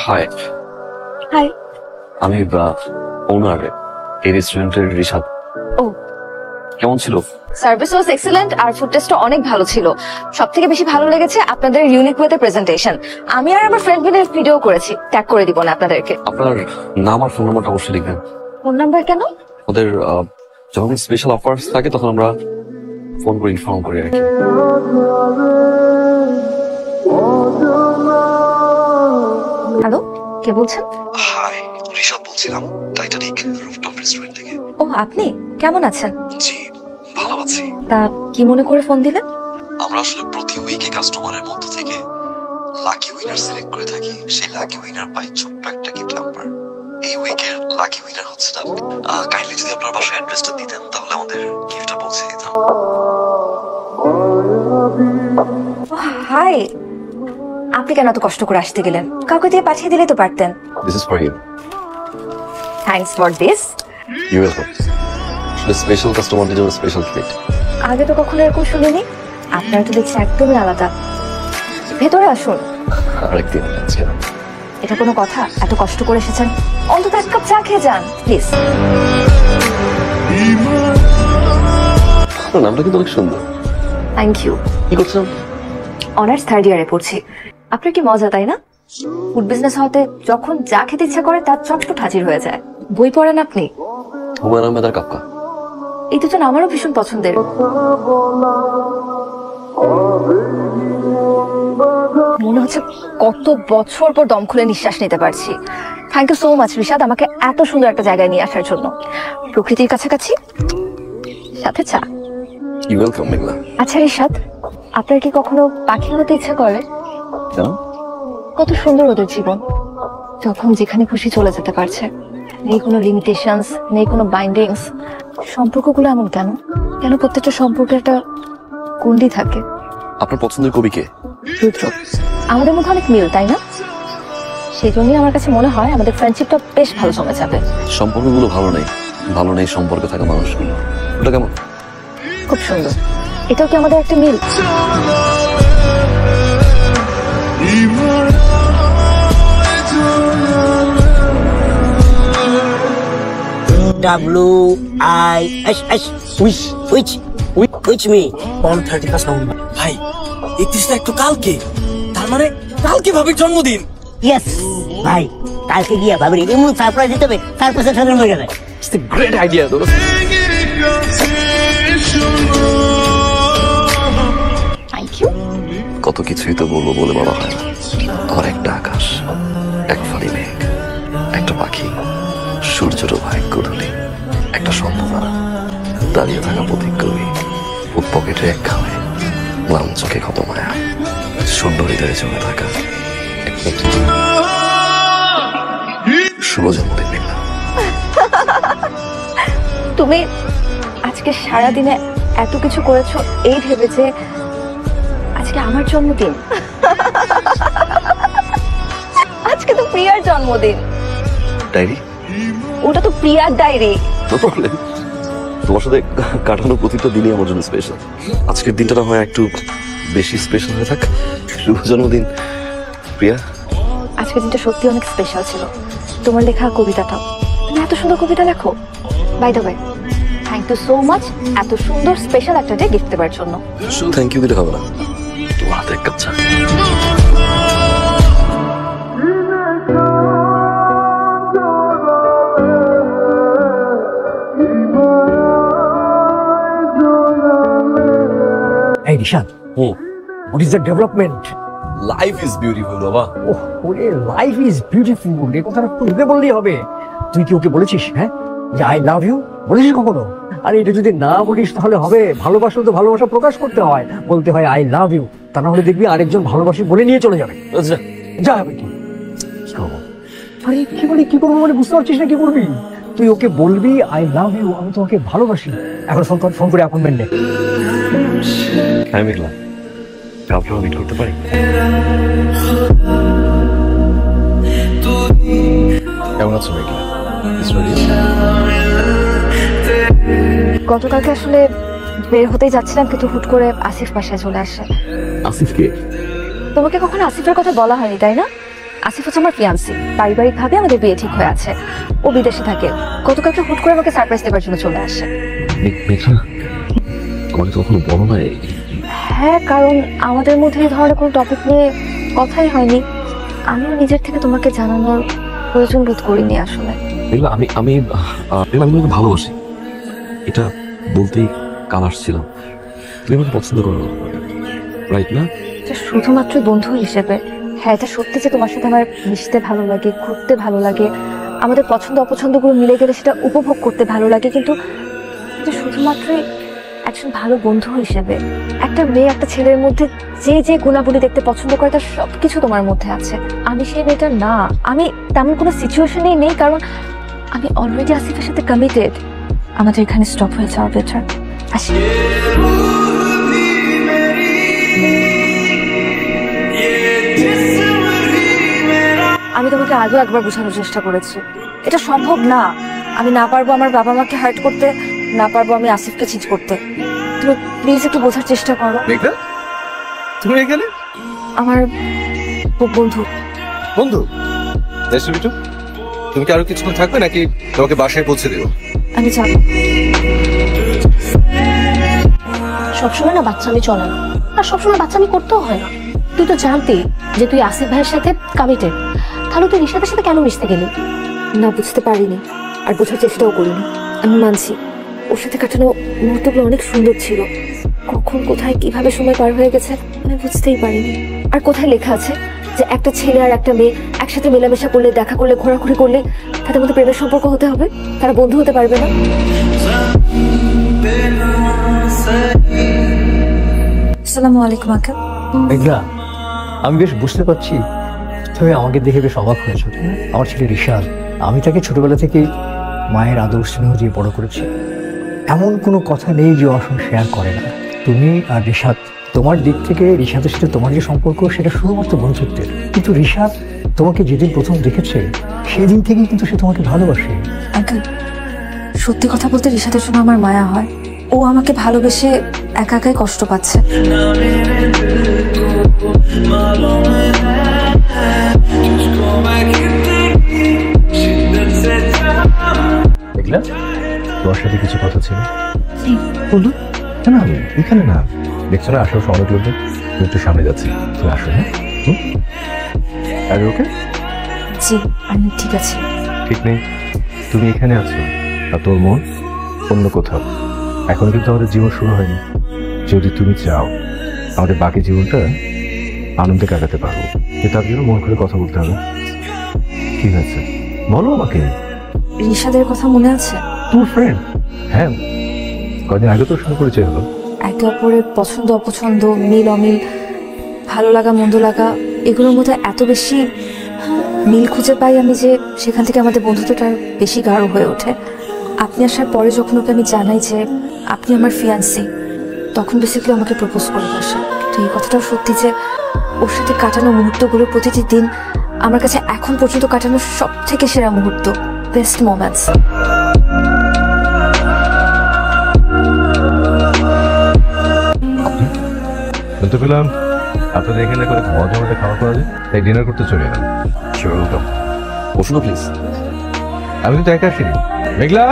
High. High. আমি ওনার এই রেস্টুরেন্টের রিশাদ। ও কেমন ছিল? সার্ভিস ওয়াজ এক্সিলেন্ট আর ফুড টেস্টও অনেক ভালো ছিল। সবথেকে বেশি ভালো লেগেছে আপনাদের ইউনিক ওয়েতে প্রেজেন্টেশন। আমি আর আমার ফ্রেন্ড মিলে ভিডিও করেছি, ট্যাগ করে দিব না আপনাদেরকে। আপনার নাম আর ফোন নাম্বারটা অবশ্যই লিখবেন। ফোন নাম্বার কেন? ওদের যখন স্পেশাল অফার্স থাকে তখন আমরা ফোন করে ইনফর্ম করি আর কি। হ্যালো, কে বলছেন? হাই, রিশাদ বলছিলাম, টাইটানিক রুফটপ রেস্টুরেন্ট থেকে। ও আপনি কেমন আছেন? জি, ভালো আছি। তা কি মনে করে ফোন দিলেন? আমরা আসলে প্রতি উইকে কাস্টমারের মধ্য থেকে লাকি উইনার সিলেক্ট করে থাকি। সেই লাকি উইনার পাই ছোট্ট একটা গিফট হ্যাম্পার। এই উইকের লাকি উইনার হচ্ছে না। কাইন্ডলি যদি আপনার বাসার অ্যাড্রেসটা দিতেন তাহলে আমাদের গিফটটা পৌঁছে দিতাম। হাই, আপনি কেন এত কষ্ট করে আসতে গেলেন? কাউকে দিয়ে পাঠিয়ে দিলে তো পারতেন। This is for you. Thanks for this. You welcome. Special কাস্টমারদের জন্য স্পেশাল ট্রিট। আগে তো কখনো এরকম শুনিনি। আপনারা তো দেখছি একদমই আলাদা। ভেতরে আসুন। আরেকদিন আজকে না। এটা কোনো কথা? এত কষ্ট করে এসেছেন, অন্তত এক কাপ চা খেয়ে যান প্লিজ। আপনার নামটা কিন্তু অনেক সুন্দর। Thank you. কি করছেন? অনার্স থার্ড ইয়ারে পড়ছি। আপনার কি মজা, তাই না? ফুড বিজনেস হতে যখন যা খেতে ইচ্ছা করে তার চটপট হাজির হয়ে যায়। বই পড়েন আপনি? হুমায়ুন আহমেদ আর কাফকা। এই দুজন আমারও ভীষণ পছন্দের। মনে হচ্ছে কত বছর পর দম খুলে নিঃশ্বাস নিতে পারছি। Thank you so much Rishad, আমাকে এত সুন্দর একটা জায়গায় নিয়ে আসার জন্য। প্রকৃতির কাছাকাছি, সাথে চা। ইউ ওয়েলকাম মেঘলা। আচ্ছা রিশাদ, আপনার কি কখনো পাখি হতে ইচ্ছে করে? কত সুন্দর ওদের জীবন, যখন যেখানে খুশি চলে যেতে পারছে। নেই কোনো লিমিটেশনস, নেই কোনো বাইন্ডিংস। সম্পর্কগুলো এমন কেন? কেন প্রত্যেকটা সম্পর্কে একটা গণ্ডি থাকে? আপনার পছন্দের কবি কে? রুদ্র। আমাদের মধ্যে অনেক মিল, তাই না? সেই জন্যই আমার কাছে মনে হয় আমাদের ফ্রেন্ডশিপটা বেশ ভালো জমে যাবে। সম্পর্কগুলো ভালো নেই সম্পর্কে থাকা মানুষগুলো। ওটা কেমন? খুব সুন্দর। এটাও কি আমাদের একটা মিল? WISH which me on 31st November. ভাই 31টা একটু কালকে, তার মানে কালকে ভাবির জন্মদিন। Yes ভাই, কালকে গিয়া ভাবির এমন সারপ্রাইজ দিতে হবে সারপ্রাইজের সাথে হয়ে যাবে। It's a great idea though. Thank you. কত কিছুই তো বলবো বলে বলা হয় না। আমার একটা আকাশ, এক ফালি মেঘ, একটা পাখি, সূর্যের ভাগ্য ধুলি, একটা সম্ভাবনা, দাঁড়িয়ে থাকা প্রতিজ্ঞী, ফুট পকেটে এক খাওয়ায়, গ্লাম চোখে কত মায়া, শূন্য হৃদয়ে জমে থাকা শুভ জন্মদিন মেঘলা। তুমি আজকে সারাদিনে এত কিছু করেছো এই ভেবে যে আজকে আমার জন্মদিন। আজকে তো প্রিয়ার জন্মদিন। ডায়েরি? ওটা তো প্রিয়ার ডায়েরি। No problem. তোমার সাথে কাটানো প্রতিটা দিনই আমার জন্য স্পেশাল। আজকের দিনটা না হয় একটু বেশি স্পেশাল হয়ে থাক। শুভ জন্মদিন প্রিয়া। আজকের দিনটা সত্যি অনেক স্পেশাল ছিল। তোমার লেখা কবিতাটাও। তুমি এত সুন্দর কবিতা লেখো। By the way, thank you so much এত সুন্দর স্পেশাল একটা ডে গিফট দেওয়ার জন্য। শুধু থ্যাংক ইউ দিলে হবে না, তোমার হাতে এক কাপ চা। Hey Rishan, what is the development? Life is beautiful বাবা। ওরে লাইফ ইজ বিউটিফুল, এই কথাটা তুলতে বললেই হবে। তুই কি ওকে বলেছিস হ্যাঁ যে আই লাভ ইউ? বলেছিস কখনো? আরে এটা যদি না বলিস তাহলে হবে? ভালোবাসা তো ভালোবাসা প্রকাশ করতে হয়, বলতে হয় আই লাভ ইউ। তা না হলে দেখবি আরেকজন ভালোবাসি বলে নিয়ে চলে যাবে। আচ্ছা যা হবে কি করবো? আরে কি করবো মানে বুঝতে পারছিস না? কি করবি? তুই ওকে বলবি আই লাভ ইউ, আমি তোমাকে ভালোবাসি। এখন ফোন করে অ্যাপয়েন্টমেন্ট নে। হ্যাঁ মেঘলা, কাউকে মিট করতে পারি? কেমন আছো মেঘলা? গতকালকে আসলে বের হতেই যাচ্ছিলাম, কিন্তু হুট করে আসিফ বাসায় চলে আসে। আসিফকে? তোমাকে কখনো আসিফের কথা বলা হয়নি তাই না? আসিফ হচ্ছে আমার ফিয়ান্সি, পারিবারিকভাবে আমাদের বিয়ে ঠিক হয়ে আছে। ও বিদেশে থাকে, গতকালকে হুট করে আমাকে সারপ্রাইজ দেওয়ার জন্য চলে আসে। মেঘনা, আমাকে তো কখনো বলো না। হ্যাঁ, কারণ আমাদের মধ্যে এই ধরনের কোনো টপিক নিয়ে কথাই হয়নি। আমিও নিজের থেকে তোমাকে জানানোর প্রয়োজন বোধ করিনি আসলে। মেঘনা, আমি আমি আমি তোমাকে ভালোবাসি, এটা বলতেই কাল আসছিলাম। তুমি আমাকে পছন্দ করো, রাইট না? এটা শুধুমাত্র বন্ধু হিসেবে। হ্যাঁ, এটা সত্যি যে তোমার সাথে আমার মিশতে ভালো লাগে, ঘুরতে ভালো লাগে, আমাদের পছন্দ অপছন্দগুলো মিলে গেলে সেটা উপভোগ করতে ভালো লাগে, কিন্তু এটা শুধুমাত্রই একজন ভালো বন্ধু হিসেবে। একটা মেয়ে একটা ছেলের মধ্যে যে যে গুণাবলী দেখতে পছন্দ করে তার সবকিছু তোমার মধ্যে আছে। আমি সেই মেয়েটা না, আমি তেমন কোনো সিচুয়েশনেই নেই, কারণ আমি অলরেডি আসিফের সাথে কমিটেড। আমাদের এখানে স্টপ হয়ে যাওয়া বেটার। আসি। আমি তোমাকে আগেও একবার বোঝানোর চেষ্টা করেছি, এটা সম্ভব না। আমি না পারবো আমার বাবা মাকে হার্ট করতে, না পারবো আমি আসিফকে চিট করতে। তুমি প্লিজ একটু বোঝার চেষ্টা করো। মেঘনা, তুমি এখানে? আমার বন্ধু। বন্ধু, তুমি কি আরো কিছুক্ষণ থাকবে নাকি তোমাকে বাসায় পৌঁছে দেবো? আমি যাবো। সবসময় না বাচ্চামি চলে না, আর সবসময় বাচ্চামি করতেও হয় না। তুই তো জানতি যে তুই আসিফ ভাইয়ের সাথে কমিটেড, তাহলে তুই রিশাদের সাথে কেন মিশতে গেলি? না, বুঝতে পারিনি আর বোঝার চেষ্টাও করিনি। আমি মানছি ওর সাথে কাটানো মুহূর্তগুলো অনেক সুন্দর ছিল। কখন কোথায় কিভাবে সময় পার হয়ে গেছে আমি বুঝতেই পারিনি। আর কোথায় লেখা আছে যে একটা ছেলে আর একটা মেয়ে একসাথে মেলামেশা করলে, দেখা করলে, ঘোরাঘুরি করলে তাদের মধ্যে প্রেমের সম্পর্ক হতে হবে, তারা বন্ধু হতে পারবে না? আসসালামু আলাইকুম আঙ্কেল। মেঘনা, আমি বেশ বুঝতে পারছি তুমি আমাকে দেখে বেশ অবাক হয়েছো। আমার ছেলে রিশাদ, আমি তাকে ছোটবেলা থেকেই মায়ের আদর স্নেহ দিয়ে বড় করেছি। এমন কোনো কথা নেই যে ওর সঙ্গে শেয়ার করে না। তুমি আর রিশাদ, তোমার দিক থেকে রিশাদের সাথে তোমার যে সম্পর্ক সেটা শুধুমাত্র বন্ধুত্বের, কিন্তু রিশাদ তোমাকে যেদিন প্রথম দেখেছে সেদিন থেকেই কিন্তু সে তোমাকে ভালোবাসে। আঙ্কেল, সত্যি কথা বলতে রিশাদের জন্য আমার মায়া হয়। ও আমাকে ভালোবেসে একা একাই কষ্ট পাচ্ছে। মেঘনা, তোমার সাথে কিছু কথা ছিল। বলুন। না, এখানে না, দেখছো না আশেপাশে অনেক লোকজন। তুমি একটু সামনে যাচ্ছি, তুমি আসো। হ্যাঁ, আর ওকে? জি, আমি ঠিক আছে। ঠিক নেই, তুমি এখানে আছো আর তোর মন অন্য কোথাও। এখন কিন্তু আমাদের জীবন শুরু হয়নি। যদি তুমি চাও আমাদের বাকি জীবনটা আনন্দে কাটাতে পারো, তার জন্য মন করে কথা বলতে হবে। কি হয়েছে বলো আমাকে। রিশাদের কথা মনে আছে? তোর ফ্রেন্ড? হ্যাঁ, কদিন আগে তোর সঙ্গে পরিচয় হলো। একে অপরের পছন্দ অপছন্দ, মিল অমিল, ভালো লাগা মন্দ লাগা, এগুলোর মধ্যে এত বেশি মিল খুঁজে পাই আমি যে সেখান থেকে আমাদের বন্ধুত্বটা বেশি গাঢ় হয়ে ওঠে। আপনি আসার পরে যখন ওকে আমি জানাই যে আপনি আমার ফিয়ান্সি, তখন বেসিক্যালি আমাকে প্রপোজ করে বসে। তো এই কথাটাও সত্যি যে ওর সাথে কাটানো মুহূর্তগুলো প্রতিটি দিন আমার কাছে এখন পর্যন্ত কাটানোর সব থেকে সেরা মুহূর্ত, বেস্ট মোমেন্টস। শুনতে পেলাম আপনাদের এখানে করে মজা মজা খাওয়া করা যায়, তাই ডিনার করতে চলে এলাম। বসুন প্লিজ। আমি কিন্তু একা আসিনি। মেঘলা,